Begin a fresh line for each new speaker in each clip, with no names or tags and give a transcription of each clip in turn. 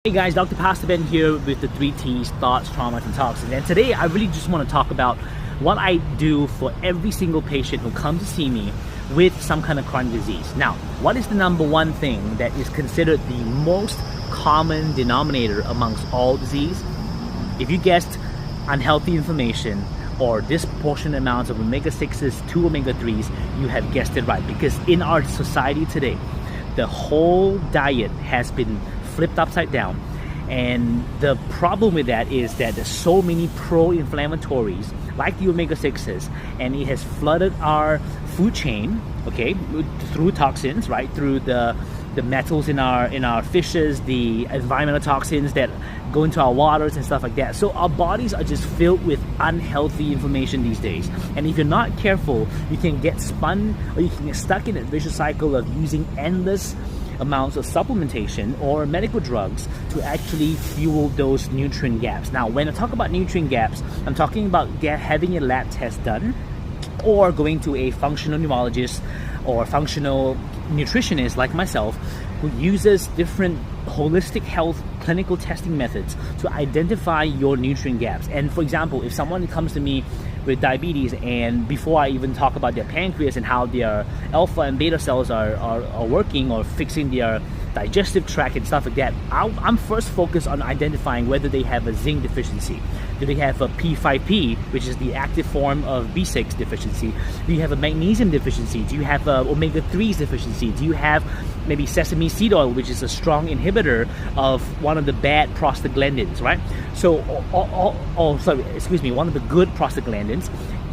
Hey guys, 𝗷𝗵𝗏 here with the 3 T's, thoughts, traumas, and toxins. And today I really just want to talk about what I do for every single patient who comes to see me with some kind of chronic disease. Now, what is the number one thing that is considered the most common denominator amongst all disease? If you guessed unhealthy inflammation or disproportionate amounts of omega-6s to omega-3s, you have guessed it right. Because in our society today, the whole diet has been flipped upside down, and the problem with that is that there's so many pro-inflammatories like the omega-6s, and it has flooded our food chain, okay, through toxins, right, through the metals in our fishes, the environmental toxins that go into our waters and stuff like that. So our bodies are just filled with unhealthy information these days, and if you're not careful, you can get spun or you can get stuck in a vicious cycle of using endless amounts of supplementation or medical drugs to actually fuel those nutrient gaps. Now, when I talk about nutrient gaps, I'm talking about having a lab test done or going to a functional neurologist or functional nutritionist like myself who uses different holistic health clinical testing methods to identify your nutrient gaps. And for example, if someone comes to me with diabetes, and before I even talk about their pancreas and how their alpha and beta cells are working or fixing their digestive tract and stuff like that, I'm first focused on identifying whether they have a zinc deficiency. Do they have a P5P, which is the active form of B6 deficiency? Do you have a magnesium deficiency? Do you have a omega-3s deficiency? Do you have maybe sesame seed oil, which is a strong inhibitor of one of the bad prostaglandins, right? So, one of the good prostaglandins.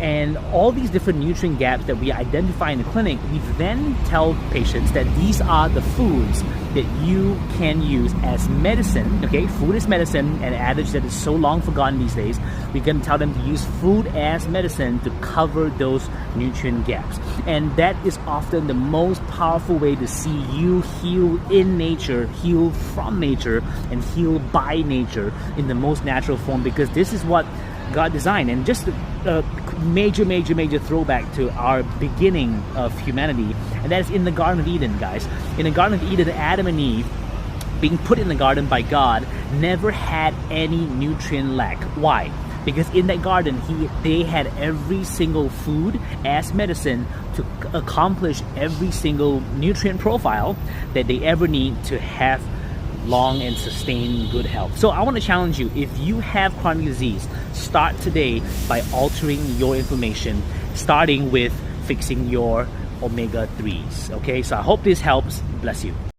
And all these different nutrient gaps that we identify in the clinic, we then tell patients that these are the foods that you can use as medicine, okay? Food is medicine, an adage that is so long forgotten these days. We're going to tell them to use food as medicine to cover those nutrient gaps. And that is often the most powerful way to see you heal in nature, heal from nature, and heal by nature in the most natural form, because this is what God designed. And just a major throwback to our beginning of humanity, and that is in the Garden of Eden, guys. In the Garden of Eden, Adam and Eve, being put in the garden by God, never had any nutrient lack. Why? Because in that garden, they had every single food as medicine to accomplish every single nutrient profile that they ever need to have long and sustained good health. So I want to challenge you, if you have chronic disease, start today by altering your inflammation, starting with fixing your omega-3s. Okay, so I hope this helps. Bless you.